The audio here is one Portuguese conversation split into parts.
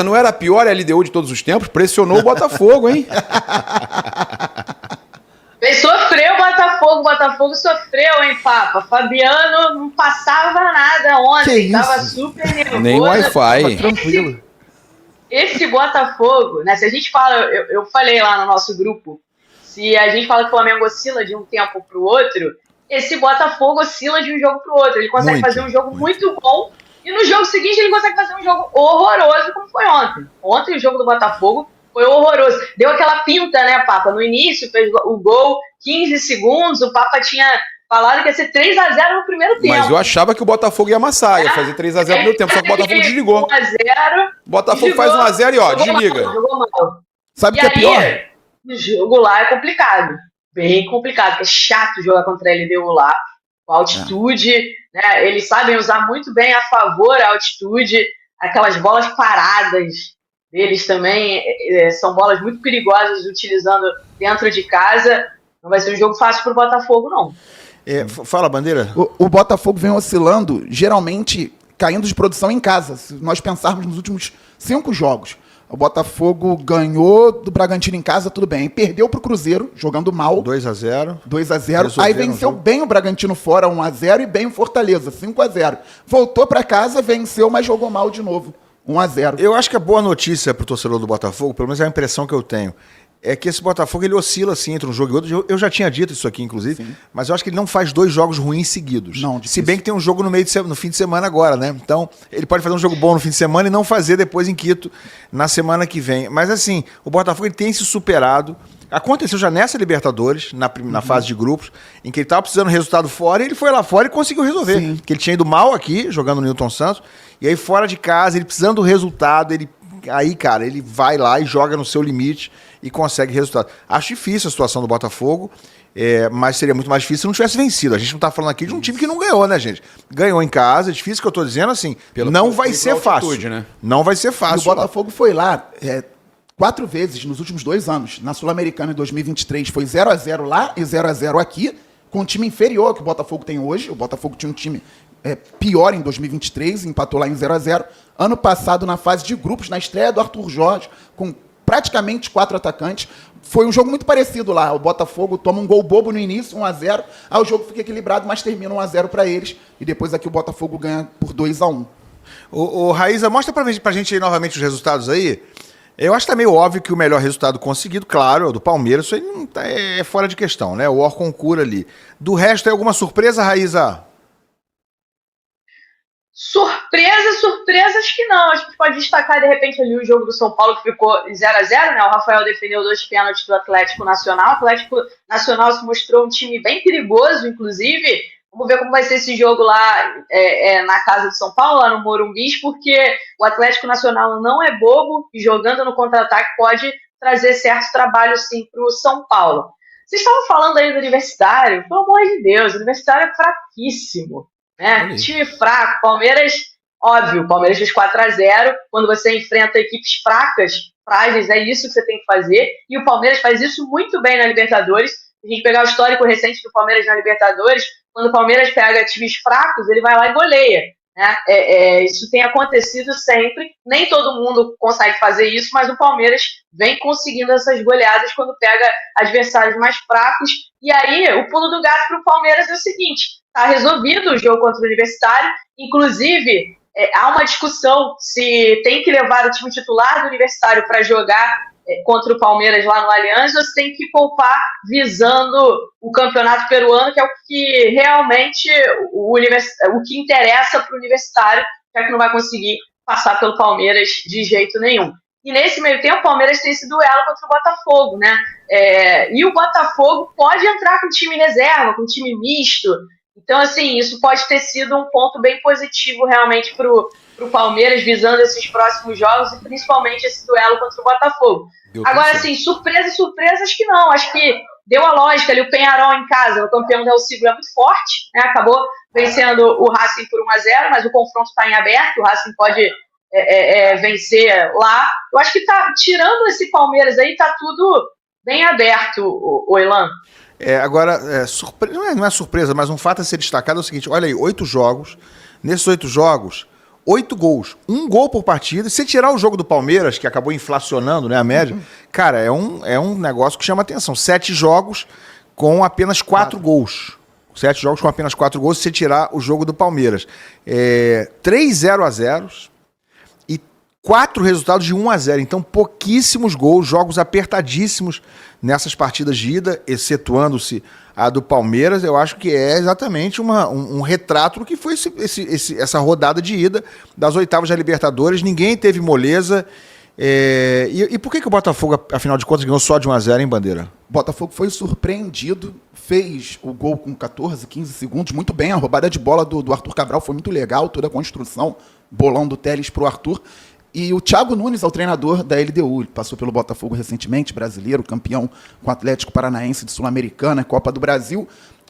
Não era a pior LDU de todos os tempos? Pressionou o Botafogo, hein? Sofreu o Botafogo sofreu, hein, Papa? Fabiano não passava nada ontem, tava super nervoso. Nem Wi-Fi. Tranquilo. Esse Botafogo, né, se a gente fala, eu falei lá no nosso grupo, se a gente fala que o Flamengo oscila de um tempo pro outro, esse Botafogo oscila de um jogo pro outro. Ele consegue fazer um jogo muito bom e no jogo seguinte ele consegue fazer um jogo horroroso como foi ontem. Ontem o jogo do Botafogo foi horroroso. Deu aquela pinta, né, Papa? No início, fez o gol, 15 segundos, o Papa tinha falado que ia ser 3-0 no primeiro tempo. Mas eu achava que o Botafogo ia amassar, ia fazer 3-0 no primeiro tempo, só que o Botafogo desligou. 1-0. O Botafogo faz 1-0 e ó, desliga. Jogou mal. Sabe o que é pior? O jogo lá é complicado. Bem complicado, porque é chato jogar contra a LDU lá. Com a altitude, né? Eles sabem usar muito bem a favor a altitude, aquelas bolas paradas deles também são bolas muito perigosas utilizando dentro de casa. Não vai ser um jogo fácil para o Botafogo, não. Fala, Bandeira. O Botafogo vem oscilando, geralmente caindo de produção em casa. Se nós pensarmos nos últimos 5 jogos, o Botafogo ganhou do Bragantino em casa, tudo bem. Perdeu pro Cruzeiro, jogando mal. 2-0. 2-0. Aí venceu bem o Bragantino fora, 1-0, e bem o Fortaleza, 5-0. Voltou para casa, venceu, mas jogou mal de novo. 1-0. Eu acho que a boa notícia pro torcedor do Botafogo, pelo menos é a impressão que eu tenho, é que esse Botafogo ele oscila assim entre um jogo e outro. Eu já tinha dito isso aqui, inclusive, mas eu acho que ele não faz 2 jogos ruins seguidos. Não, se bem que tem um jogo no fim de semana agora, né? Então, ele pode fazer um jogo bom no fim de semana e não fazer depois em Quito na semana que vem. Mas assim, o Botafogo ele tem se superado. Aconteceu já nessa Libertadores, na fase de grupos, em que ele estava precisando de resultado fora, e ele foi lá fora e conseguiu resolver. Porque ele tinha ido mal aqui, jogando no Newton Santos, e aí fora de casa, ele precisando do resultado, aí, cara, ele vai lá e joga no seu limite e consegue resultado. Acho difícil a situação do Botafogo, mas seria muito mais difícil se não tivesse vencido. A gente não tá falando aqui de um time que não ganhou, né, gente? Ganhou em casa, é difícil que eu tô dizendo assim, não vai ser fácil. Né? Não vai ser fácil. E o Botafogo foi lá 4 vezes nos últimos 2 anos. Na Sul-Americana em 2023 foi 0-0 lá e 0-0 aqui, com um time inferior que o Botafogo tem hoje. O Botafogo tinha um time pior em 2023, empatou lá em 0-0. Ano passado, na fase de grupos, na estreia do Arthur Jorge, com praticamente 4 atacantes, foi um jogo muito parecido lá. O Botafogo toma um gol bobo no início, 1-0, aí o jogo fica equilibrado, mas termina 1-0 para eles, e depois aqui o Botafogo ganha por 2-1. Ô Raíza, mostra pra gente aí novamente os resultados aí. Eu acho que tá meio óbvio que o melhor resultado conseguido, claro, é o do Palmeiras, isso aí não é fora de questão, né? O Orconcura ali. Do resto, tem alguma surpresa, Raíza? Surpresa, acho que não. Acho que pode destacar, de repente, ali o jogo do São Paulo, que ficou 0-0, né? O Rafael defendeu 2 pênaltis do Atlético Nacional. O Atlético Nacional se mostrou um time bem perigoso, inclusive. Vamos ver como vai ser esse jogo lá na casa do São Paulo, lá no Morumbi, porque o Atlético Nacional não é bobo e jogando no contra-ataque pode trazer certo trabalho, sim, para o São Paulo. Vocês estavam falando aí do Universitário, pelo amor de Deus, o Universitário é fraquíssimo. Né? Time fraco, Palmeiras, óbvio, o Palmeiras fez 4-0, quando você enfrenta equipes fracas, frágeis, é isso que você tem que fazer, e o Palmeiras faz isso muito bem na Libertadores. Se a gente pegar o histórico recente do Palmeiras na Libertadores, quando o Palmeiras pega times fracos, ele vai lá e goleia. Né? Isso tem acontecido sempre, nem todo mundo consegue fazer isso, mas o Palmeiras vem conseguindo essas goleadas quando pega adversários mais fracos, e aí o pulo do gato para o Palmeiras é o seguinte: está resolvido o jogo contra o Universitário, inclusive há uma discussão se tem que levar o time titular do Universitário para jogar contra o Palmeiras lá no Allianz, ou se tem que poupar visando o campeonato peruano, que é o que realmente o que interessa para o Universitário, já que não vai conseguir passar pelo Palmeiras de jeito nenhum. E nesse meio tempo, o Palmeiras tem esse duelo contra o Botafogo, né? E o Botafogo pode entrar com time reserva, com time misto. Então, assim, isso pode ter sido um ponto bem positivo realmente para o Palmeiras, visando esses próximos jogos e principalmente esse duelo contra o Botafogo. Agora, assim, surpresa, acho que não. Acho que deu a lógica ali, o Peñarol em casa, o campeão del Siglo é muito forte, né? Acabou vencendo o Racing por 1-0, mas o confronto está em aberto, o Racing pode vencer lá. Eu acho que tá tirando esse Palmeiras aí, tá tudo bem aberto, o Elan. Agora, não é surpresa, mas um fato a ser destacado é o seguinte: olha aí, 8 jogos. Nesses 8 jogos, 8 gols. 1 gol por partida. Se tirar o jogo do Palmeiras, que acabou inflacionando, né, a média, cara, é um negócio que chama atenção. 7 jogos com apenas 4 gols. 7 jogos com apenas 4 gols, se você tirar o jogo do Palmeiras. 3 0-0 e 4 resultados de 1-0. Então, pouquíssimos gols, jogos apertadíssimos nessas partidas de ida, excetuando-se a do Palmeiras. Eu acho que é exatamente um retrato do que foi essa rodada de ida das oitavas da Libertadores. Ninguém teve moleza. E por que o Botafogo, afinal de contas, ganhou só de 1-0, hein, Bandeira? Botafogo foi surpreendido, fez o gol com 14, 15 segundos, muito bem, a roubada de bola do Arthur Cabral foi muito legal, toda a construção, bolão do Telles pro Arthur. E o Thiago Nunes é o treinador da LDU, ele passou pelo Botafogo recentemente, brasileiro, campeão com o Atlético Paranaense de Sul-Americana, Copa do Brasil.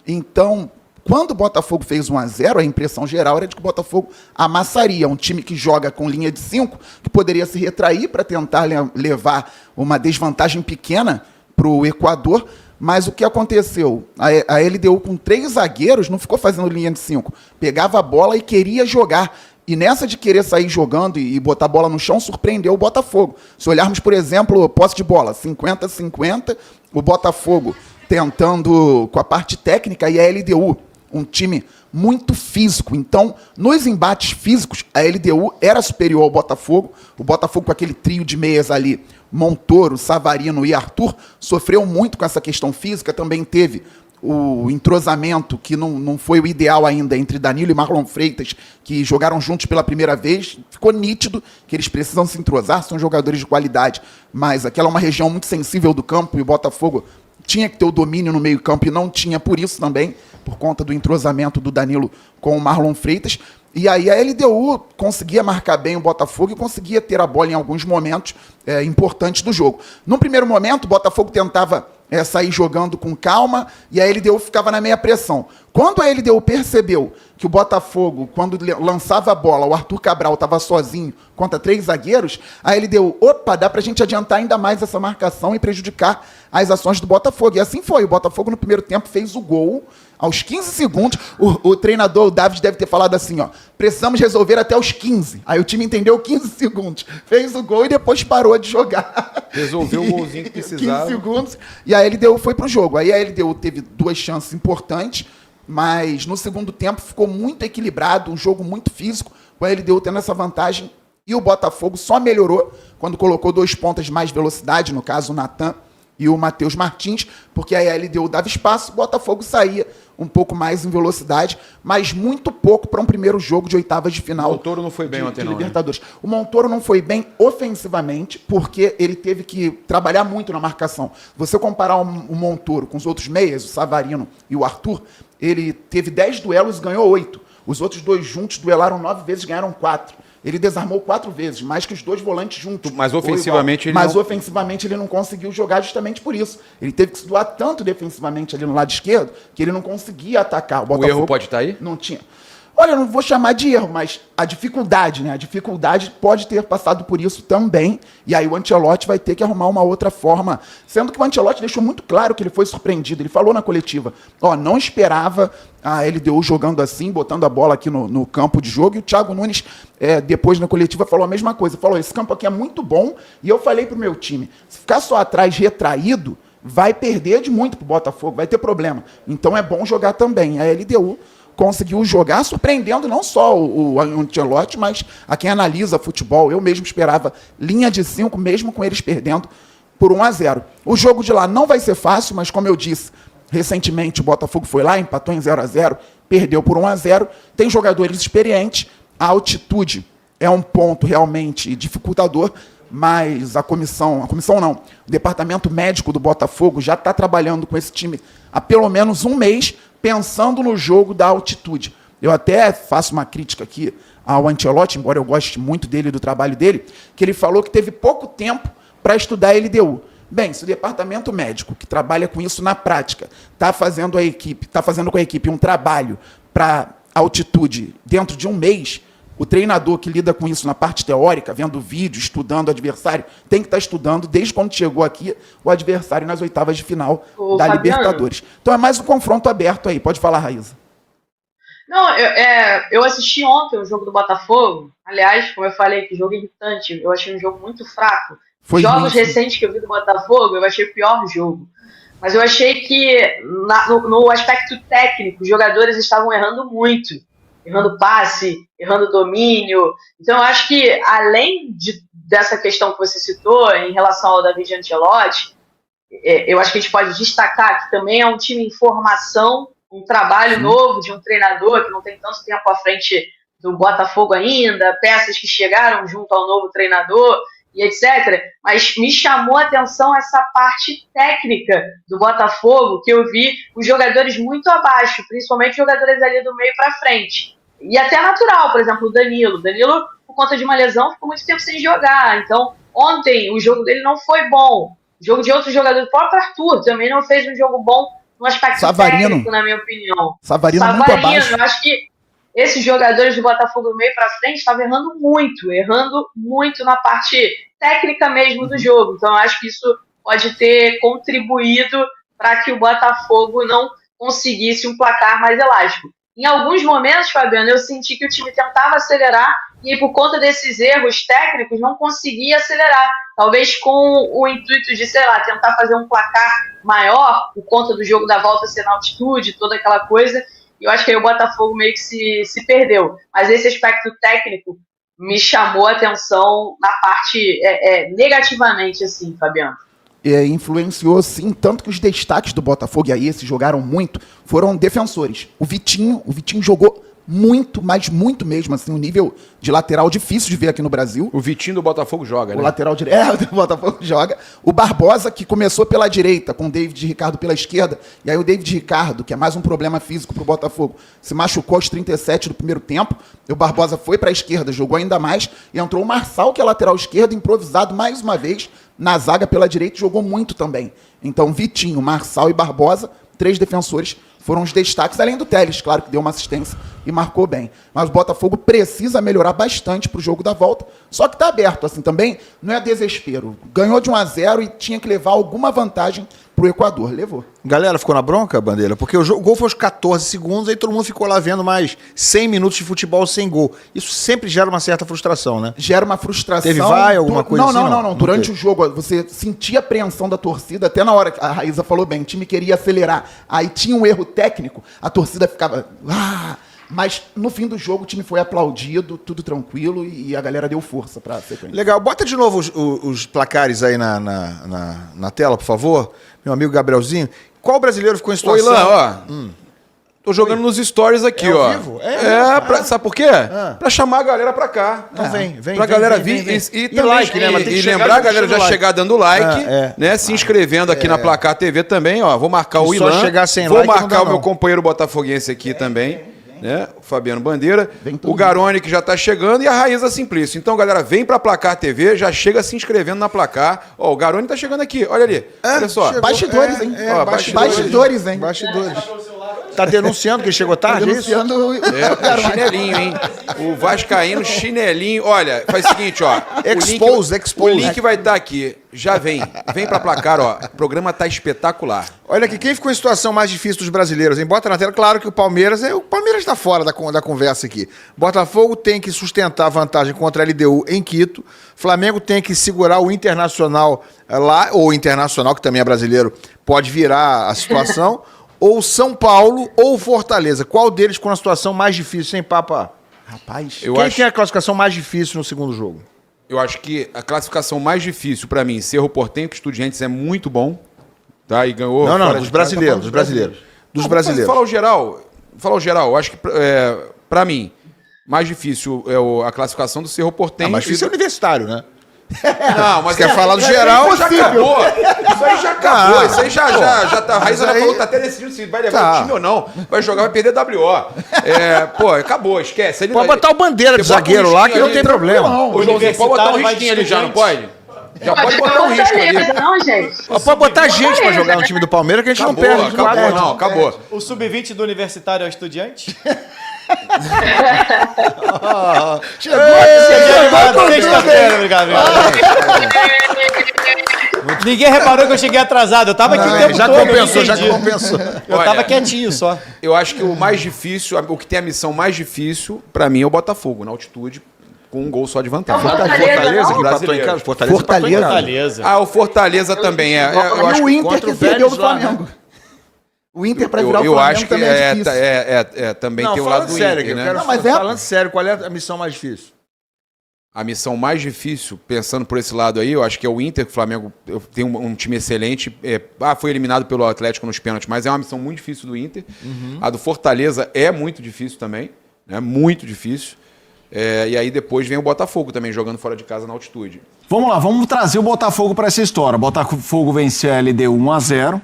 Então, quando o Botafogo fez 1-0, a impressão geral era de que o Botafogo amassaria um time que joga com linha de 5, que poderia se retrair para tentar levar uma desvantagem pequena para o Equador. Mas o que aconteceu? A LDU com 3 zagueiros não ficou fazendo linha de 5. Pegava a bola e queria jogar. E nessa de querer sair jogando e botar a bola no chão, surpreendeu o Botafogo. Se olharmos, por exemplo, posse de bola, 50-50, o Botafogo tentando com a parte técnica e a LDU, um time muito físico. Então, nos embates físicos, a LDU era superior ao Botafogo. O Botafogo com aquele trio de meias ali, Montoro, Savarino e Arthur, sofreu muito com essa questão física. Também teve o entrosamento, que não foi o ideal ainda, entre Danilo e Marlon Freitas, que jogaram juntos pela primeira vez. Ficou nítido que eles precisam se entrosar, são jogadores de qualidade, mas aquela é uma região muito sensível do campo e o Botafogo tinha que ter o domínio no meio-campo e não tinha por isso também, por conta do entrosamento do Danilo com o Marlon Freitas. E aí a LDU conseguia marcar bem o Botafogo e conseguia ter a bola em alguns momentos importantes do jogo. No primeiro momento, o Botafogo tentava sair jogando com calma e a LDU ficava na meia pressão. Quando a LDU percebeu que o Botafogo, quando lançava a bola, o Arthur Cabral estava sozinho contra 3 zagueiros, a LDU, dá pra gente adiantar ainda mais essa marcação e prejudicar as ações do Botafogo. E assim foi. O Botafogo no primeiro tempo fez o gol. Aos 15 segundos, o treinador, o David, deve ter falado assim, precisamos resolver até os 15. Aí o time entendeu 15 segundos. Fez o gol e depois parou de jogar. Resolveu o golzinho que precisava. 15 segundos. E a LDU foi pro jogo. Aí a LDU teve 2 chances importantes, mas no segundo tempo ficou muito equilibrado, um jogo muito físico, com a LDU tendo essa vantagem. E o Botafogo só melhorou quando colocou 2 pontas de mais velocidade, no caso o Natan e o Matheus Martins, porque aí a LDU dava espaço, o Botafogo saía um pouco mais em velocidade, mas muito pouco para um primeiro jogo de oitavas de final. O Montoro não foi bem ontem, de não, Libertadores. Né? O Montoro não foi bem ofensivamente, porque ele teve que trabalhar muito na marcação. Você comparar o Montoro com os outros meias, o Savarino e o Arthur, ele teve 10 duelos e ganhou 8. Os outros 2 juntos duelaram 9 vezes e ganharam 4. Ele desarmou 4 vezes, mais que os 2 volantes juntos. Mas ofensivamente ofensivamente ele não conseguiu jogar justamente por isso. Ele teve que se doar tanto defensivamente ali no lado esquerdo que ele não conseguia atacar. O erro pode estar aí? Não tinha. Olha, eu não vou chamar de erro, mas a dificuldade, né? A dificuldade pode ter passado por isso também. E aí o Ancelotti vai ter que arrumar uma outra forma. Sendo que o Ancelotti deixou muito claro que ele foi surpreendido. Ele falou na coletiva, não esperava a LDU jogando assim, botando a bola aqui no campo de jogo. E o Thiago Nunes, depois na coletiva, falou a mesma coisa. Falou, esse campo aqui é muito bom. E eu falei pro meu time, se ficar só atrás retraído, vai perder de muito pro Botafogo, vai ter problema. Então é bom jogar também. A LDU conseguiu jogar, surpreendendo não só o Ancelotti, mas a quem analisa futebol. Eu mesmo esperava linha de 5, mesmo com eles perdendo por 1-0. O jogo de lá não vai ser fácil, mas como eu disse, recentemente o Botafogo foi lá, empatou em 0-0, perdeu por 1-0. Tem jogadores experientes, a altitude é um ponto realmente dificultador, mas o departamento médico do Botafogo já está trabalhando com esse time há pelo menos um mês, pensando no jogo da altitude. Eu até faço uma crítica aqui ao Ancelotti, embora eu goste muito dele e do trabalho dele, que ele falou que teve pouco tempo para estudar a LDU. Bem, se o departamento médico, que trabalha com isso na prática, está fazendo com a equipe um trabalho para altitude dentro de um mês, o treinador que lida com isso na parte teórica, vendo vídeo, estudando o adversário, tem que estar estudando desde quando chegou aqui o adversário nas oitavas de final da Fabiano, Libertadores. Então é mais um confronto aberto aí. Pode falar, Raíza. Não, eu assisti ontem o jogo do Botafogo. Aliás, como eu falei, que jogo irritante. Eu achei um jogo muito fraco. Jogos recentes que eu vi do Botafogo, eu achei o pior jogo. Mas eu achei que no aspecto técnico, os jogadores estavam errando muito. Errando passe, errando domínio. Então eu acho que, além dessa questão que você citou, em relação ao David Ancelotti, eu acho que a gente pode destacar que também é um time em formação, um trabalho novo de um treinador que não tem tanto tempo à frente do Botafogo ainda, peças que chegaram junto ao novo treinador e etc. Mas me chamou a atenção essa parte técnica do Botafogo, que eu vi os jogadores muito abaixo, principalmente jogadores ali do meio para frente. E até natural, por exemplo, o Danilo. Danilo, por conta de uma lesão, ficou muito tempo sem jogar. Então, ontem o jogo dele não foi bom. O jogo de outros jogadores, o próprio Arthur também não fez um jogo bom no aspecto técnico, na minha opinião. Savarino muito abaixo. Eu acho que esses jogadores do Botafogo do meio para frente estavam errando muito na parte técnica mesmo do jogo. Então, eu acho que isso pode ter contribuído para que o Botafogo não conseguisse um placar mais elástico. Em alguns momentos, Fabiano, eu senti que o time tentava acelerar e, por conta desses erros técnicos, não conseguia acelerar. Talvez com o intuito de, sei lá, tentar fazer um placar maior, por conta do jogo da volta ser na altitude, toda aquela coisa. E eu acho que aí o Botafogo meio que se perdeu. Mas esse aspecto técnico me chamou a atenção na parte negativamente, assim, Fabiano. Influenciou, sim, tanto que os destaques do Botafogo, e aí esses jogaram muito, foram defensores. O Vitinho jogou muito, mas muito mesmo, assim, um nível de lateral difícil de ver aqui no Brasil. O Vitinho do Botafogo joga, né? O lateral direito do Botafogo joga. O Barbosa, que começou pela direita, com o David Ricardo pela esquerda, e aí o David Ricardo, que é mais um problema físico pro Botafogo, se machucou aos 37 do primeiro tempo, e o Barbosa foi pra esquerda, jogou ainda mais, e entrou o Marçal, que é lateral esquerdo, improvisado mais uma vez, na zaga pela direita, jogou muito também. Então, Vitinho, Marçal e Barbosa, 3 defensores, foram os destaques, além do Telles, claro, que deu uma assistência e marcou bem. Mas o Botafogo precisa melhorar bastante para o jogo da volta, só que está aberto, assim, também não é desespero. Ganhou de 1-0 e tinha que levar alguma vantagem para o Equador, levou. Galera, ficou na bronca, Bandeira? Porque o gol foi aos 14 segundos, aí todo mundo ficou lá vendo mais 100 minutos de futebol sem gol. Isso sempre gera uma certa frustração, né? Gera uma frustração. Teve alguma coisa assim? Não. Durante o jogo, você sentia a apreensão da torcida, até na hora que a Raíza falou bem, o time queria acelerar, aí tinha um erro técnico, a torcida ficava... Mas no fim do jogo o time foi aplaudido, tudo tranquilo e a galera deu força para a sequência. Legal, bota de novo os placares aí na tela, por favor. Meu amigo Gabrielzinho. Qual brasileiro ficou em situação? Ô, Ilan, tô jogando nos stories aqui, ó. Vivo? Sabe por quê? Pra chamar a galera pra cá. Então vem. Pra galera vir e também like, né? Mas tem que lembrar a galera já like. chegar dando like, né? Se inscrevendo aqui na Placar TV também, ó. Vou marcar o Ilan. Chegar sem vou like, marcar não o meu não. companheiro botafoguense aqui também. Né? O Fabiano Bandeira, o Garone que já tá chegando e a Raíza Simplício. Então, galera, vem pra Placar TV, já chega se inscrevendo na Placar. Ó, o Garone tá chegando aqui, olha ali. Olha só. Chegou. Bastidores, hein? Ó, bastidores, hein? Bastidores. Tá denunciando que ele chegou tarde, denunciando o chinelinho, hein? O vascaíno chinelinho. Olha, faz o seguinte, ó. Expose. O link vai estar aqui. Já vem pra Placar, ó. O programa tá espetacular. Olha aqui, quem ficou em situação mais difícil dos brasileiros, hein? Bota na tela, claro que o Palmeiras tá fora da conversa aqui. Botafogo tem que sustentar a vantagem contra a LDU em Quito. Flamengo tem que segurar o Internacional lá, ou o Internacional, que também é brasileiro, pode virar a situação. Ou São Paulo ou Fortaleza. Qual deles com a situação mais difícil, sem papa? Rapaz, Quem tem a classificação mais difícil no segundo jogo? Eu acho que a classificação mais difícil pra mim, Cerro Porteño, que Estudiantes é muito bom. Tá? E ganhou. Dos brasileiros. Dos brasileiros. Falar o geral. Acho que, pra mim, mais difícil é a classificação do Cerro Porteño. Mais difícil é universitário, né? Não, mas você quer falar do geral? Já acabou. Isso aí já acabou. Isso aí já tá. A Raíza já falou que tá até decidido se vai levar o time ou não. Vai jogar, vai perder WO. Acabou, esquece. Pode botar o Bandeira de zagueiro lá, que não tem problema. Ô, Joãozinho, pode botar um risquinho ali já, não pode? Já pode botar um risco ali. Não, gente. Pode botar gente pra jogar no time do Palmeiras, que a gente não perde. Acabou. O sub-20 do Universitário é o Estudiante? chegou Sexta-feira, obrigado. Ninguém reparou que eu cheguei atrasado. Eu tava aqui o tempo já todo. compensou, eu já entendi. compensou. Eu Olha, tava quietinho só. Eu acho que o mais difícil, o que tem a missão mais difícil, pra mim, é o Botafogo, na altitude, com um gol só de vantagem. É o Fortaleza, que não? brasileiro. Fortaleza. Fortaleza. Ah, o Fortaleza também é. Eu E acho o que Inter contra que o perdeu Vélez do lá, né? Flamengo. O Inter pra virar o eu Flamengo acho que também é difícil. também Não, tem o lado falando do sério, Inter, eu né? quero, Não, mas falando sério, qual é a missão mais difícil? A missão mais difícil, pensando por esse lado aí, eu acho que é o Inter, que o Flamengo tem um time excelente. Foi eliminado pelo Atlético nos pênaltis, mas é uma missão muito difícil do Inter. A do Fortaleza é muito difícil também, né? Muito difícil. E aí depois vem o Botafogo também, jogando fora de casa na altitude. Vamos lá, vamos trazer o Botafogo para essa história. Botafogo venceu a LDU 1-0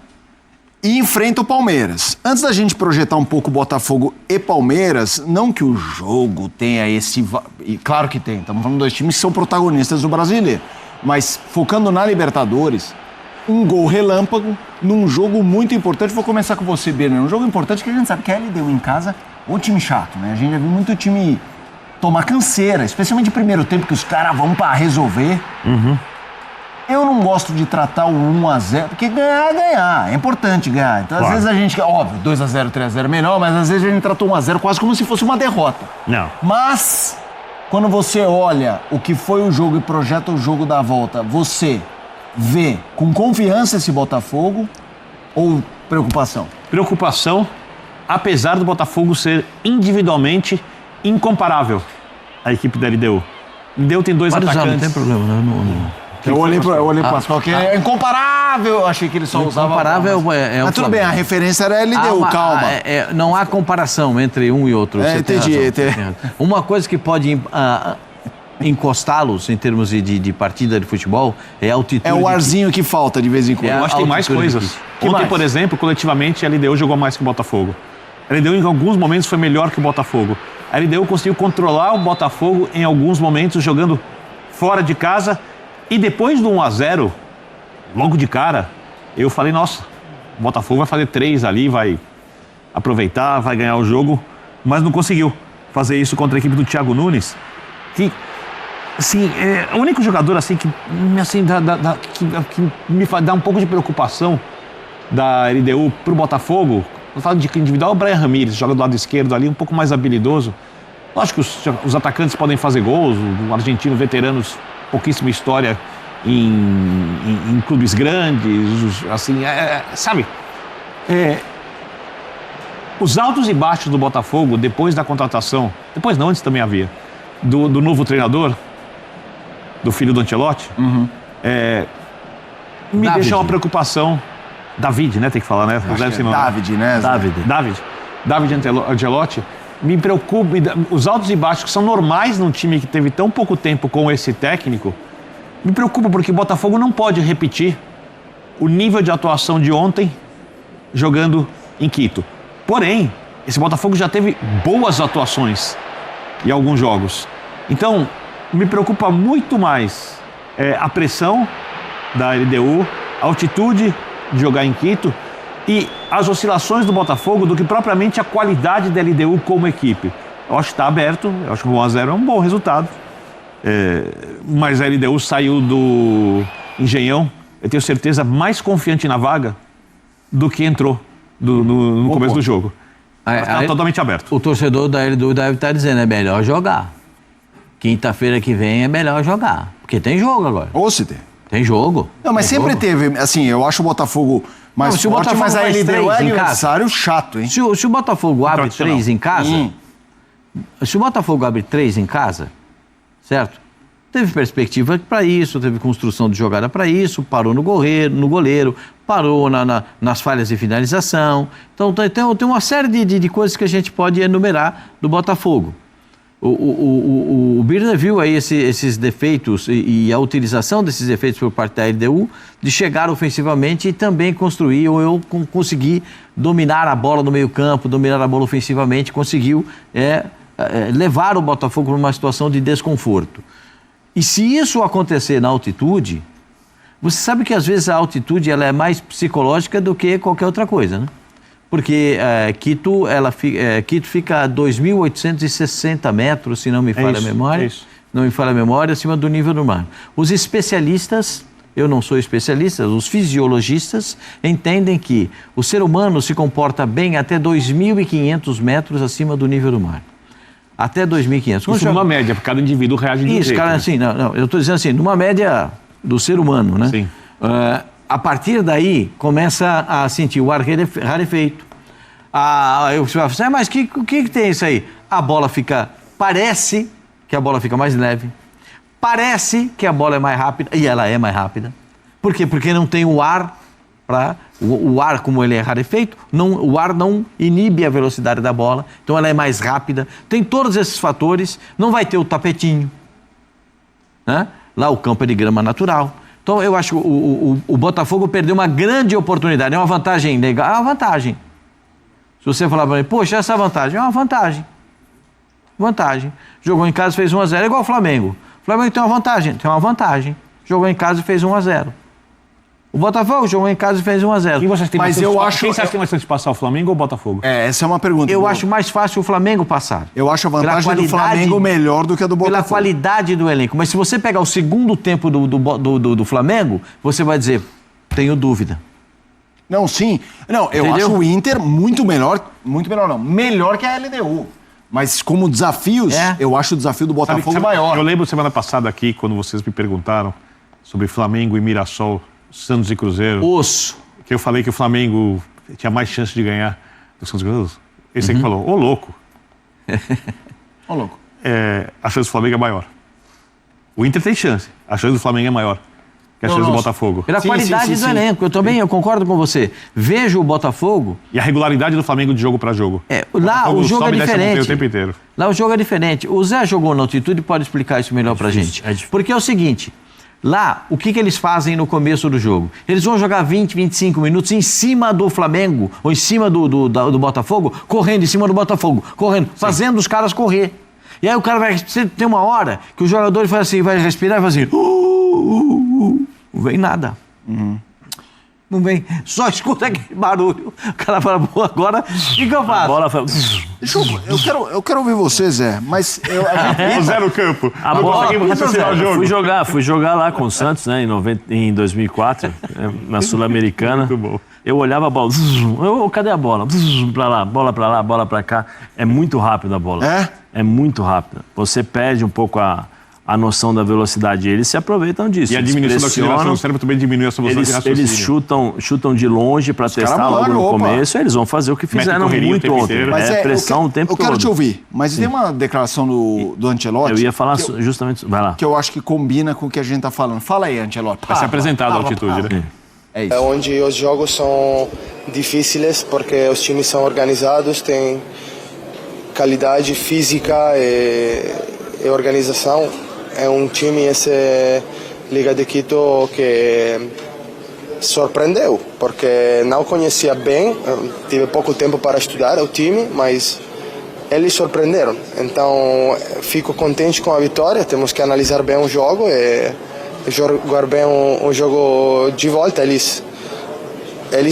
e enfrenta o Palmeiras. Antes da gente projetar um pouco Botafogo e Palmeiras, não que o jogo tenha esse... E claro que tem, estamos falando de dois times que são protagonistas do Brasileiro. Mas focando na Libertadores, um gol relâmpago num jogo muito importante. Vou começar com você, Berner. Um jogo importante que a gente sabe que a LDU em casa é um time chato, né? A gente já viu muito time tomar canseira, especialmente no primeiro tempo, que os caras vão para resolver. Eu não gosto de tratar o 1-0, porque ganhar é ganhar, é importante ganhar. Então, às vezes a gente, óbvio, 2-0, 3-0 é melhor, mas às vezes a gente tratou 1-0 quase como se fosse uma derrota. Não. Mas, quando você olha o que foi o jogo e projeta o jogo da volta, você vê com confiança esse Botafogo ou preocupação? Preocupação, apesar do Botafogo ser individualmente incomparável à equipe da LDU. LDU tem dois Pode usar, atacantes. não tem problema. Não. Eu olhei pro Pascoal, que é incomparável. Eu achei que ele só usava... Incomparável é o Mas tudo bem, a Flamengo. referência era LDU, calma. Não há comparação entre um e outro. Você tem entendi, razão, entendi. você tem razão. Uma coisa que pode encostá-los em termos de partida de futebol é a altitude. É o arzinho que falta de vez em quando. É, Eu acho que tem mais altitude coisas. difícil. Ontem, mais? por exemplo, coletivamente, a LDU jogou mais que o Botafogo. A LDU, em alguns momentos, foi melhor que o Botafogo. A LDU conseguiu controlar o Botafogo em alguns momentos, jogando fora de casa. E depois do 1-0, logo de cara, eu falei, nossa, o Botafogo vai fazer 3 ali, vai aproveitar, vai ganhar o jogo. Mas não conseguiu fazer isso contra a equipe do Thiago Nunes, que... Assim, é o único jogador assim, que me dá um pouco de preocupação da LDU pro Botafogo. Eu falo de individual, o Brian Ramírez, joga do lado esquerdo ali, um pouco mais habilidoso. Lógico que os atacantes podem fazer gols, o argentino veteranos, pouquíssima história em clubes grandes, assim, sabe? Os altos e baixos do Botafogo, depois da contratação, depois não, antes também havia, do novo treinador, do filho do Ancelotti, me deixa uma preocupação. David, né? Tem que falar, né? Deve ser David, né? David Ancelotti. Me preocupa. Os altos e baixos que são normais num time que teve tão pouco tempo com esse técnico, me preocupa porque o Botafogo não pode repetir o nível de atuação de ontem jogando em Quito. Porém, esse Botafogo já teve boas atuações em alguns jogos. Então, me preocupa muito mais a pressão da LDU, a altitude de jogar em Quito e as oscilações do Botafogo do que propriamente a qualidade da LDU como equipe. Eu acho que está aberto, eu acho que o 1-0 é um bom resultado. Mas a LDU saiu do Engenhão, eu tenho certeza, mais confiante na vaga do que entrou no começo do jogo. Está totalmente aberto. O torcedor da LDU deve estar dizendo, é melhor jogar. Quinta-feira que vem é melhor jogar. Porque tem jogo agora. Ou se tem. Tem jogo. Não, mas tem sempre jogo. teve, assim, eu acho o Botafogo mais Se o forte, Botafogo mas a faz LDU 3 é em casa. adversário chato, hein? Se o Botafogo abre Tradicional. 3 em casa, se o Botafogo abre 3 em casa, certo? Teve perspectiva para isso, teve construção de jogada para isso, parou no goleiro, parou nas falhas de finalização. Então tem uma série de coisas que a gente pode enumerar do Botafogo. O Birner viu aí esses defeitos e a utilização desses defeitos por parte da LDU de chegar ofensivamente e também construir, ou eu conseguir dominar a bola no meio campo, dominar a bola ofensivamente, conseguiu levar o Botafogo para uma situação de desconforto. E se isso acontecer na altitude, você sabe que às vezes a altitude ela é mais psicológica do que qualquer outra coisa, né? Porque Quito fica a 2.860 metros, se não me falha a memória. Isso. Não me falha a memória, acima do nível do mar. Os especialistas eu não sou especialista, os fisiologistas entendem que o ser humano se comporta bem até 2.500 metros acima do nível do mar. Até 2.500. Isso numa média, porque cada indivíduo reage de um Isso, jeito, cara, né? assim, não, eu estou dizendo assim, numa média do ser humano, né? Sim. A partir daí, começa a sentir o ar rarefeito. Você vai falar, mas o que tem isso aí? Parece que a bola fica mais leve, parece que a bola é mais rápida, e ela é mais rápida. Por quê? Porque não tem o ar o ar, como ele é rarefeito, o ar não inibe a velocidade da bola, então ela é mais rápida. Tem todos esses fatores, não vai ter o tapetinho, né? Lá o campo é de grama natural. Então eu acho que o Botafogo perdeu uma grande oportunidade, é uma vantagem legal, é uma vantagem. Se você falar para mim, poxa, essa vantagem, é uma vantagem. Vantagem. Jogou em casa e fez 1-0, é igual o Flamengo. O Flamengo tem uma vantagem. Jogou em casa e fez 1-0. O Botafogo jogou em casa e fez 1-0. Quem você acha que tem Mas mais eu chance- acho- Quem você acha que tem mais chance de passar, o Flamengo ou o Botafogo? Essa é uma pergunta. Eu boa. acho mais fácil o Flamengo passar. Eu acho a Pela vantagem do qualidade- Flamengo melhor do que a do Pela Botafogo. qualidade do elenco. Mas se você pegar o segundo tempo do Flamengo, você vai dizer, tenho dúvida. Não, sim. Não, eu Entendeu? acho o Inter melhor que a LDU. Mas como desafios, eu acho o desafio do Botafogo maior. Eu lembro semana passada aqui, quando vocês me perguntaram sobre Flamengo e Mirassol, Santos e Cruzeiro, Osso. que eu falei que o Flamengo tinha mais chance de ganhar do Santos e Cruzeiro. Esse aí que falou, ô louco, Ô, louco. a chance do Flamengo é maior. O Inter tem chance, a chance do Flamengo é maior que a chance do Botafogo. Pela Sim, qualidade sim, sim, do sim. elenco. Eu concordo com você. Vejo o Botafogo. E a regularidade do Flamengo de jogo para jogo. Lá o jogo é sobe e desce a montanha diferente. o tempo inteiro. Lá o jogo é diferente. O Zé jogou na altitude e pode explicar isso melhor pra gente. Porque é o seguinte, lá, o que eles fazem no começo do jogo? Eles vão jogar 20, 25 minutos em cima do Flamengo, ou em cima do Botafogo, correndo em cima do Botafogo, correndo, fazendo os caras correr. E aí o cara vai... Tem uma hora que o jogador faz assim, vai respirar e faz assim... Não vem nada. Não vem. Só escuta aquele barulho. O cara fala, pô, agora o que eu faço? Bola foi... Eu quero ouvir você, Zé, mas O Zé no campo. A não bola- consegue raciocinar o jogo. Fui jogar lá com o Santos, né, em 2004, na Sul-Americana. Muito bom. Eu olhava a bola, cadê a bola? Pra lá, bola pra cá. É muito rápido a bola. É muito rápida. Você perde um pouco a noção da velocidade. Eles se aproveitam disso. E a Eles diminuição da oxigenação pressionam, do cérebro também diminui a sua velocidade de eles raciocínio. chutam de longe para testar caras logo mandam, no opa. começo. Eles vão fazer o que fizeram correria o muito tempo ontem. inteiro. Mas Pressão o tempo eu todo. quero te ouvir, mas tem uma declaração do Ancelotti Eu ia falar justamente... Vai lá. que eu acho que combina com o que a gente tá falando. Fala aí, Ancelotti. Vai ser apresentado a altitude, né? É isso. Onde os jogos são difíceis porque os times são organizados, têm qualidade física e organização. É um time, esse Liga de Quito, que surpreendeu, porque não conhecia bem, tive pouco tempo para estudar o time, mas eles surpreenderam. Então, fico contente com a vitória, temos que analisar bem o jogo e jogar bem um jogo de volta. Eles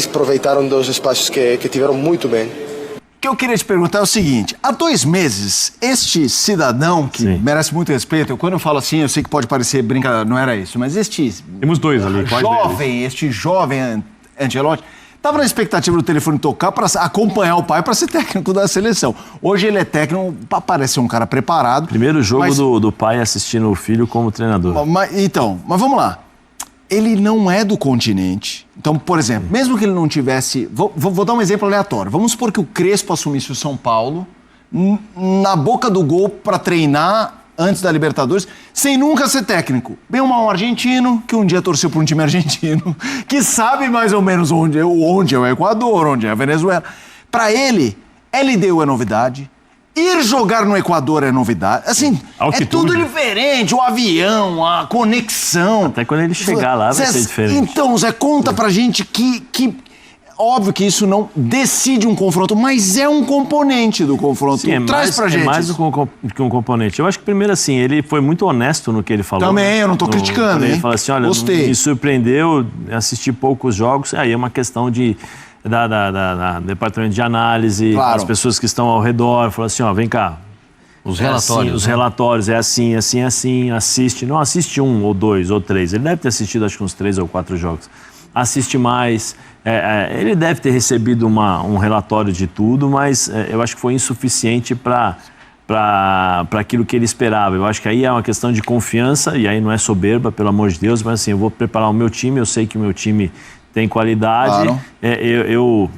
aproveitaram dos espaços que tiveram muito bem. O que eu queria te perguntar é o seguinte: há 2 meses, este cidadão, que Sim. merece muito respeito, quando eu falo assim, eu sei que pode parecer brincadeira, não era isso, mas este Temos dois ali. Quais deles? jovem Ancelotti, estava na expectativa do telefone tocar para acompanhar o pai para ser técnico da seleção. Hoje ele é técnico, parece ser um cara preparado. Primeiro jogo mas- do pai assistindo o filho como treinador. Mas vamos lá. Ele não é do continente. Então, por exemplo, mesmo que ele não tivesse... Vou dar um exemplo aleatório. Vamos supor que o Crespo assumisse o São Paulo na boca do gol para treinar antes da Libertadores, sem nunca ser técnico. Bem ou mal um argentino, que um dia torceu para um time argentino, que sabe mais ou menos onde é o Equador, onde é a Venezuela. Para ele, LDU é novidade. Ir jogar no Equador é novidade. Assim, Altitude. é tudo diferente. O avião, a conexão. Até quando ele chegar lá vai Zé, ser diferente. Então, Zé, conta pra gente que... Óbvio que isso não decide um confronto, mas é um componente do confronto. Sim, Traz pra gente. É mais isso. do que um componente. Eu acho que, primeiro, assim, ele foi muito honesto no que ele falou. Também, né? eu não tô criticando, quando Ele hein? fala assim, olha, Gostei. me surpreendeu assistir poucos jogos. Aí é uma questão da departamento de análise, Claro. as pessoas que estão ao redor. Fala assim, ó, vem cá, Os relatórios. Assim, os relatórios, é assim, assim, assim, assiste. Não assiste 1 ou 2 ou 3. Ele deve ter assistido acho que uns 3 ou 4 jogos. Assiste mais. Ele deve ter recebido um relatório de tudo, mas eu acho que foi insuficiente para aquilo que ele esperava. Eu acho que aí é uma questão de confiança, e aí não é soberba, pelo amor de Deus, mas assim, eu vou preparar o meu time, eu sei que o meu time tem qualidade. Claro. Eu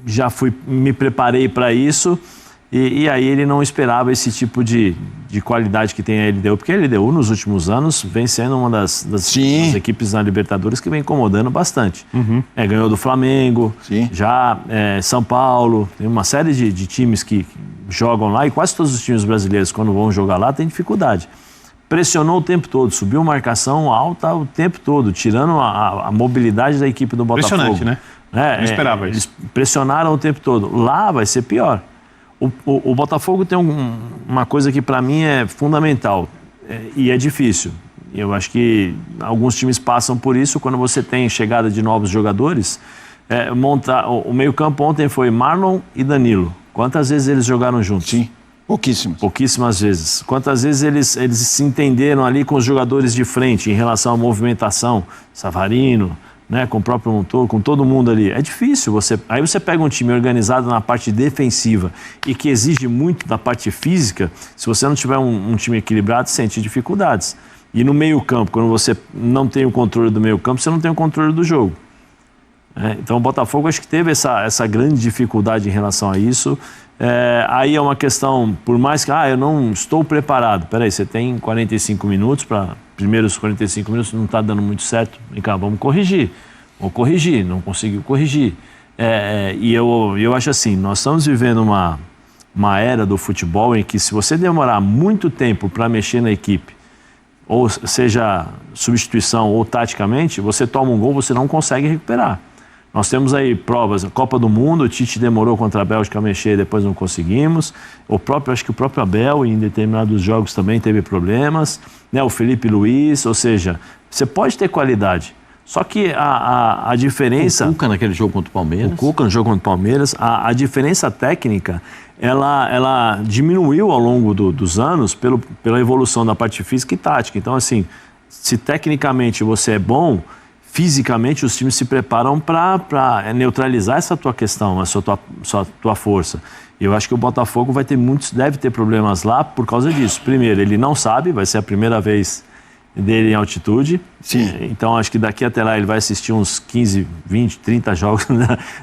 já me preparei para isso. E aí ele não esperava esse tipo de qualidade que tem a LDU, porque a LDU nos últimos anos vem sendo uma das equipes na Libertadores que vem incomodando bastante. Ganhou do Flamengo, já São Paulo, tem uma série de times que jogam lá, e quase todos os times brasileiros, quando vão jogar lá, tem dificuldade. Pressionou o tempo todo, subiu marcação alta o tempo todo, tirando a mobilidade da equipe do Botafogo. Impressionante, né? Não esperava isso. Eles pressionaram o tempo todo. Lá vai ser pior. O Botafogo tem uma coisa que para mim é fundamental e é difícil. Eu acho que alguns times passam por isso quando você tem chegada de novos jogadores. O meio-campo ontem foi Marlon e Danilo. Quantas vezes eles jogaram juntos? Sim, pouquíssimas. Pouquíssimas vezes. Quantas vezes eles se entenderam ali com os jogadores de frente em relação à movimentação? Savarino, né, com o próprio motor, com todo mundo ali. É difícil. Aí você pega um time organizado na parte defensiva e que exige muito da parte física. Se você não tiver um time equilibrado, sente dificuldades. E no meio-campo, quando você não tem o controle do meio-campo, você não tem o controle do jogo. Então o Botafogo acho que teve essa grande dificuldade em relação a isso. Aí é uma questão, por mais que eu não estou preparado. Peraí, você tem 45 minutos para... Primeiros 45 minutos não está dando muito certo. Vem cá, vamos corrigir. Vou corrigir, não conseguiu corrigir. E eu acho assim, nós estamos vivendo uma era do futebol em que se você demorar muito tempo para mexer na equipe, ou seja, substituição ou taticamente, você toma um gol, você não consegue recuperar. Nós temos aí provas, a Copa do Mundo, o Tite demorou contra a Bélgica a mexer, depois não conseguimos. Acho que o próprio Abel, em determinados jogos, também teve problemas. Né? O Felipe Luiz, ou seja, você pode ter qualidade. Só que a diferença... O Cuca naquele jogo contra o Palmeiras. O Cuca no jogo contra o Palmeiras. A diferença técnica, ela diminuiu ao longo dos anos pela evolução da parte física e tática. Então, assim, se tecnicamente você é bom... Fisicamente, os times se preparam para neutralizar essa tua questão, essa tua força. E eu acho que o Botafogo deve ter problemas lá por causa disso. Primeiro, ele não sabe, vai ser a primeira vez dele em altitude. Sim. Então, acho que daqui até lá ele vai assistir uns 15, 20, 30 jogos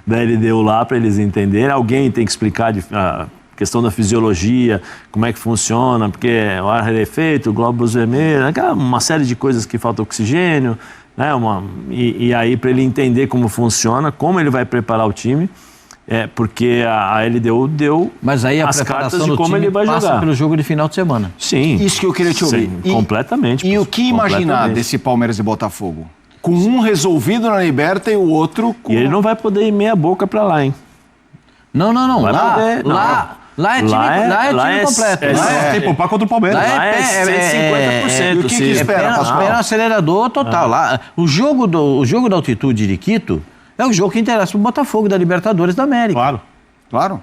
da LDU lá para eles entenderem. Alguém tem que explicar a questão da fisiologia, como é que funciona, porque o ar rarefeito, glóbulos vermelhos, uma série de coisas que falta oxigênio. E aí para ele entender como funciona, como ele vai preparar o time, porque a LDU deu mas aí as cartas de como ele vai jogar. Passa pelo jogo de final de semana. Sim. Isso que eu queria te ouvir. Completamente. E o que imaginar desse Palmeiras e Botafogo? Com um resolvido na Liberta e o outro... E ele não vai poder ir meia boca para lá, hein? Não. Lá é time completo. Tem que poupar contra o Palmeiras. Lá é 150%. E o que espera, Pascoal? Pé no acelerador total. Lá, o jogo da altitude de Quito é o jogo que interessa pro Botafogo da Libertadores da América. Claro.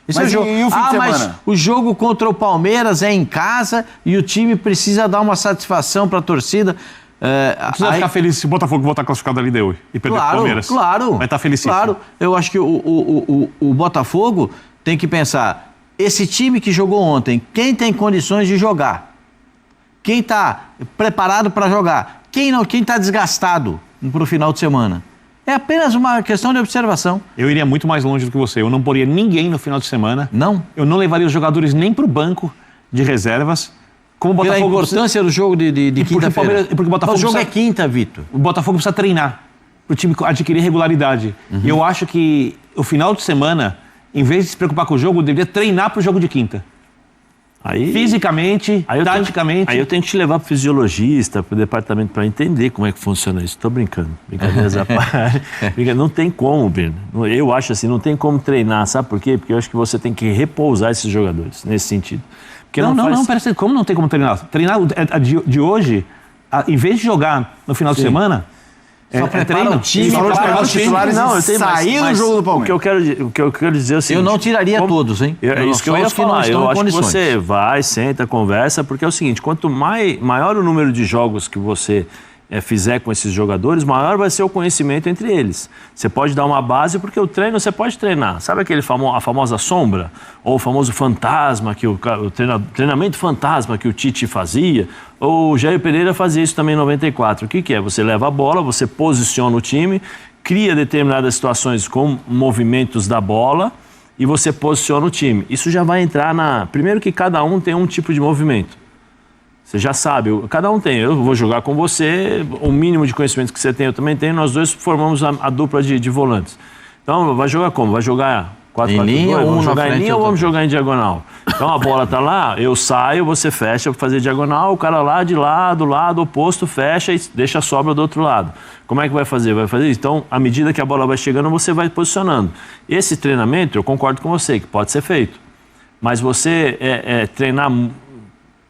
Esse Mas é o jogo. e o fim de semana? Mas o jogo contra o Palmeiras é em casa e o time precisa dar uma satisfação para a torcida. Precisa ficar feliz se o Botafogo voltar classificado ali deu e perder pro Palmeiras. Claro. Vai estar felicíssimo. Claro. Eu acho que o Botafogo tem que pensar, esse time que jogou ontem, quem tem condições de jogar? Quem está preparado para jogar? Quem não? Quem está desgastado para o final de semana? É apenas uma questão de observação. Eu iria muito mais longe do que você. Eu não poria ninguém no final de semana. Não? Eu não levaria os jogadores nem para o banco de reservas. Como o Botafogo pela importância do jogo de quinta-feira. Porque o Botafogo o jogo é quinta, Vitor. O Botafogo precisa treinar para o time adquirir regularidade. E eu acho que o final de semana, em vez de se preocupar com o jogo, deveria treinar para o jogo de quinta. Fisicamente, taticamente. Aí eu tenho que te levar para o fisiologista, para o departamento, para entender como é que funciona isso. Estou brincando. Brincadeiras à parte. Não tem como, Birno. Eu acho assim, não tem como treinar. Sabe por quê? Porque eu acho que você tem que repousar esses jogadores, nesse sentido. Porque Parece como não tem como treinar? Treinar de hoje, em vez de jogar no final de semana, Só prepara o time Só para prepara os titulares Não, eu e tenho, sair do jogo do Palmeiras. O que eu quero dizer é o seguinte... Eu não tiraria todos, hein? É isso que eu ia falar. Eu acho que você vai, senta, conversa, porque é o seguinte, quanto maior o número de jogos que você fizer com esses jogadores, maior vai ser o conhecimento entre eles. Você pode dar uma base, porque o treino você pode treinar. Sabe a famosa sombra? Ou o famoso fantasma, o treinamento fantasma que o Tite fazia? Ou o Jair Pereira fazia isso também em 94. O que é? Você leva a bola, você posiciona o time, cria determinadas situações com movimentos da bola e você posiciona o time. Isso já vai entrar Primeiro que cada um tem um tipo de movimento. Você já sabe, cada um tem. Eu vou jogar com você, o mínimo de conhecimento que você tem, eu também tenho. Nós dois formamos a dupla de volantes. Então, vai jogar como? Vai jogar 4-4-2? Vamos jogar em linha ou vamos jogar em diagonal? Então, a bola tá lá, eu saio, você fecha para fazer diagonal, o cara lá de lado oposto, fecha e deixa a sobra do outro lado. Como é que vai fazer? Vai fazer isso. Então, à medida que a bola vai chegando, você vai posicionando. Esse treinamento, eu concordo com você, que pode ser feito. Mas você treinar...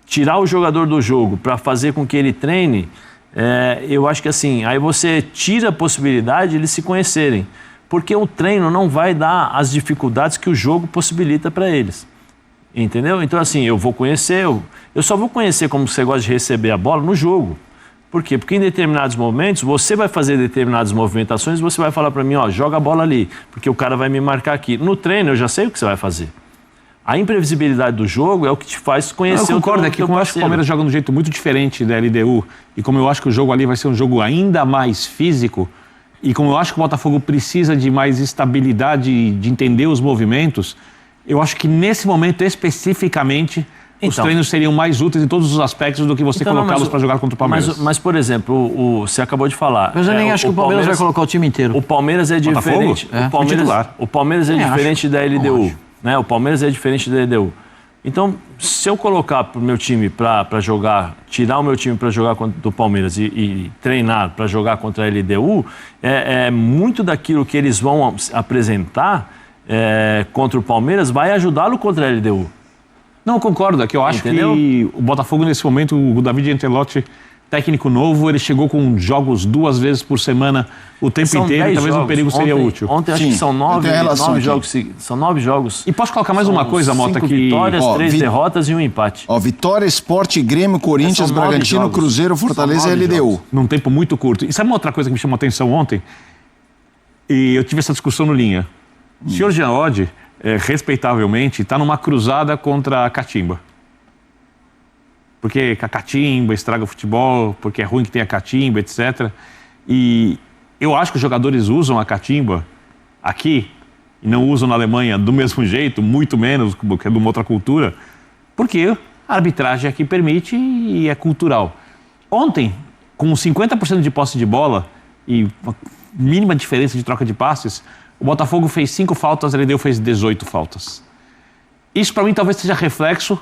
Tirar o jogador do jogo para fazer com que ele treine, eu acho que assim, aí você tira a possibilidade de eles se conhecerem. Porque o treino não vai dar as dificuldades que o jogo possibilita para eles. Entendeu? Então assim, eu vou conhecer, eu só vou conhecer como você gosta de receber a bola no jogo. Por quê? Porque em determinados momentos, você vai fazer determinadas movimentações e você vai falar para mim, joga a bola ali, porque o cara vai me marcar aqui. No treino eu já sei o que você vai fazer. A imprevisibilidade do jogo é o que te faz conhecer o teu parceiro. Eu acho que o Palmeiras joga de um jeito muito diferente da LDU, e como eu acho que o jogo ali vai ser um jogo ainda mais físico, e como eu acho que o Botafogo precisa de mais estabilidade, de entender os movimentos, eu acho que nesse momento especificamente os treinos seriam mais úteis em todos os aspectos do que você colocá-los para jogar contra o Palmeiras. Mas, por exemplo, você acabou de falar... Mas eu nem acho que o Palmeiras vai colocar o time inteiro. O Palmeiras é diferente... O Palmeiras é diferente da LDU. Né? O Palmeiras é diferente da LDU. Então, se eu colocar o meu time para jogar, tirar o meu time para jogar do Palmeiras e treinar para jogar contra a LDU, muito daquilo que eles vão apresentar contra o Palmeiras vai ajudá-lo contra a LDU. Não, eu concordo. É que eu acho que o Botafogo, nesse momento, o David Ancelotti, técnico novo, ele chegou com jogos 2 vezes por semana o tempo inteiro, e talvez um perigo seria útil. Ontem acho que são 9 jogos. São 9 jogos. E posso colocar mais uma coisa, Mota? 5 vitórias, 3 derrotas e 1 empate. Vitória, Sport, Grêmio, Corinthians, Bragantino, Cruzeiro, Fortaleza e LDU. Num tempo muito curto. E sabe uma outra coisa que me chamou a atenção ontem? E eu tive essa discussão no Linha. O senhor Jean Oddi, respeitavelmente, está numa cruzada contra a Catimba. Porque a catimba estraga o futebol, porque é ruim que tenha catimba, etc. E eu acho que os jogadores usam a catimba aqui e não usam na Alemanha do mesmo jeito, muito menos, porque é de uma outra cultura, porque a arbitragem aqui permite e é cultural. Ontem, com 50% de posse de bola e uma mínima diferença de troca de passes, o Botafogo fez 5 faltas, a LDU fez 18 faltas. Isso, para mim, talvez seja reflexo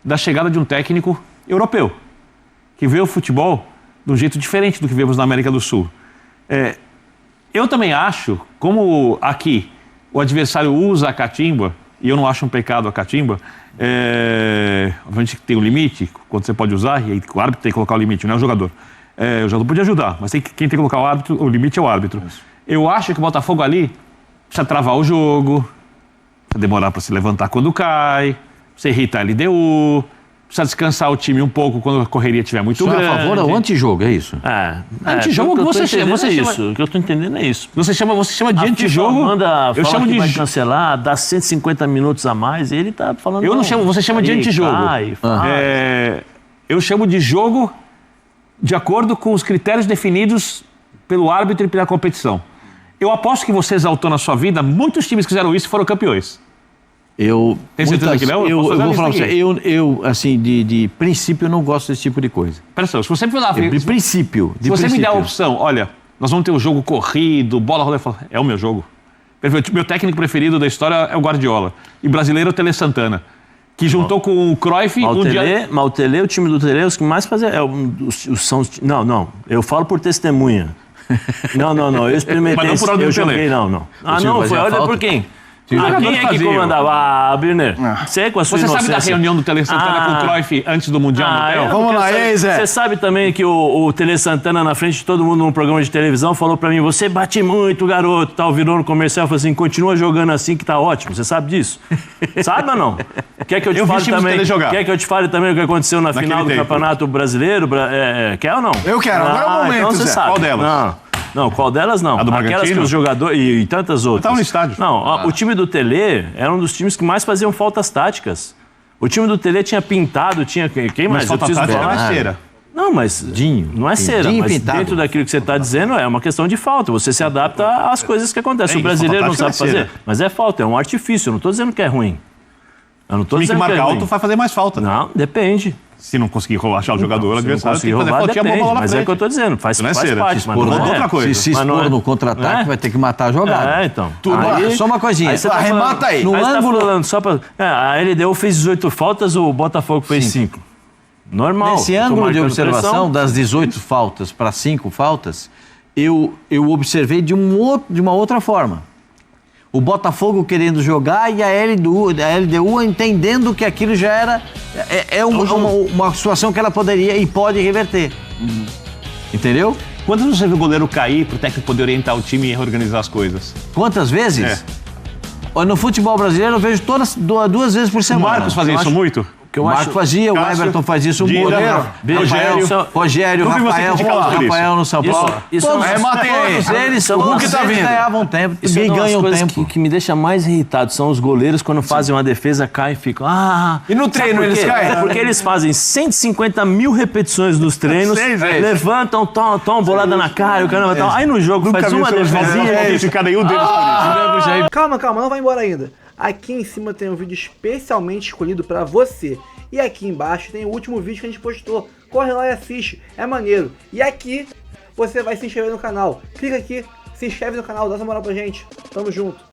da chegada de um técnico europeu, que vê o futebol de um jeito diferente do que vemos na América do Sul. Eu também acho, como aqui o adversário usa a catimba, e eu não acho um pecado a catimba, obviamente tem um limite, quando você pode usar, e aí o árbitro tem que colocar o limite, não é o jogador. O jogador pode ajudar, mas quem tem que colocar o limite é o árbitro. Eu acho que o Botafogo ali precisa travar o jogo, precisa demorar para se levantar quando cai, precisa irritar a LDU, precisa descansar o time um pouco quando a correria estiver muito grande. Você é a favor ou antijogo, é isso? Antijogo que você chama. O que eu estou entendendo é isso. Você chama de antijogo. Eu chamo de vai cancelar, dá 150 minutos a mais, e ele está falando. Eu não chamo, você chama de antijogo. Eu chamo de jogo de acordo com os critérios definidos pelo árbitro e pela competição. Eu aposto que você exaltou na sua vida, muitos times que fizeram isso e foram campeões. Tem certeza que não? Eu vou falar pra você, eu assim, de princípio, eu não gosto desse tipo de coisa. Presta atenção, se você me dar... De princípio. Se você me der a opção, olha, nós vamos ter um jogo corrido, bola rolando, é o meu jogo. Meu técnico preferido da história é o Guardiola. E brasileiro é o Tele Santana, que juntou com o Cruyff... Mas o Tele, o time do Tele, os que mais fazem... Não, eu falo por testemunha. Não, eu experimentei... Mas não por ordem do Tele. Não. Foi ordem por quem? Os Quem jogadores é que faziam. comandava? Ah, Birner, você com a sua Você sabe inocência. da reunião do Tele Santana com o Cruyff antes do Mundial no hotel? Vamos lá, e aí, Zé? Você sabe também que o Tele Santana, na frente de todo mundo num programa de televisão, falou pra mim, você bate muito, garoto, tal, virou no comercial e falou assim, continua jogando assim que tá ótimo. Você sabe disso? Sabe ou não? Quer que eu te Eu vi fale times também? dele jogar. Quer que eu te fale também o que aconteceu na Naquele final do tempo. Campeonato Brasileiro? Quer ou não? Eu quero, agora é o momento, então você Zé. sabe. Qual delas? Não, qual delas não. A do Aquelas que Bragantino? os jogadores e tantas outras. tava no estádio. Não, o time do Tele era um dos times que mais faziam faltas táticas. O time do Tele tinha pintado, tinha quem mais? Mas falta tática falar. era cera. Não, mas Dinho. não é cera, Dinho mas pintado. dentro daquilo que você está dizendo é uma questão de falta. Você se adapta às coisas que acontecem. É O isso, brasileiro não falta sabe tática é fazer, mas é falta, é um artifício. Eu não estou dizendo que é ruim. Eu não estou Time que dizendo que é marca ruim. alto vai fazer mais falta. Não, depende. Se não conseguir achar o jogador, o Se não adversário tem conseguir que fazer roubar, faltinha, depende, bola lá mas na é o que eu frente. estou dizendo. Faz, Isso não é faz cera. parte, Se mas expor não é é. outra coisa. Se Mas não expor é. no contra-ataque, É. vai ter que matar a jogada. Então. Só uma coisinha. Aí você tá Arremata falando- aí. No você tá ângulo- falando só pra... a LDU fez 18 faltas, o Botafogo fez 5. Normal. Nesse Tô ângulo de marcando observação, pressão. das 18 faltas para 5 faltas, eu observei de uma outra forma. O Botafogo querendo jogar e a LDU entendendo que aquilo já era uma situação que ela poderia e pode reverter. Entendeu? Quantas vezes você viu o goleiro cair pro técnico poder orientar o time e reorganizar as coisas? Quantas vezes? No futebol brasileiro eu vejo duas vezes por O semana. Marcos fazia Eu isso acho- muito? O Marco fazia, o Cássio, Everton fazia isso, o Dida, goleiro, Rogério, Não vi você Rafael, criticá-los por isso. Rafael no São Paulo. isso todos, é uma- Arrematem aí. todos eles, O todos Hulk tá eles vindo. ganhavam tempo Isso é e uma das ganham coisas tempo. que me deixa mais irritado. São os goleiros quando fazem uma defesa, caem e ficam... E no treino Sabe por eles quê? caem? Porque eles fazem 150 mil repetições nos treinos, Sei, velho. levantam, tomam bolada na cara, o caramba tal. Aí no jogo faz uma defesinha. Ficar nenhum deles por isso. Calma, não vai embora ainda. Aqui em cima tem um vídeo especialmente escolhido pra você. E aqui embaixo tem o último vídeo que a gente postou. Corre lá e assiste, é maneiro. E aqui você vai se inscrever no canal. Clica aqui, se inscreve no canal, dá essa moral pra gente. Tamo junto.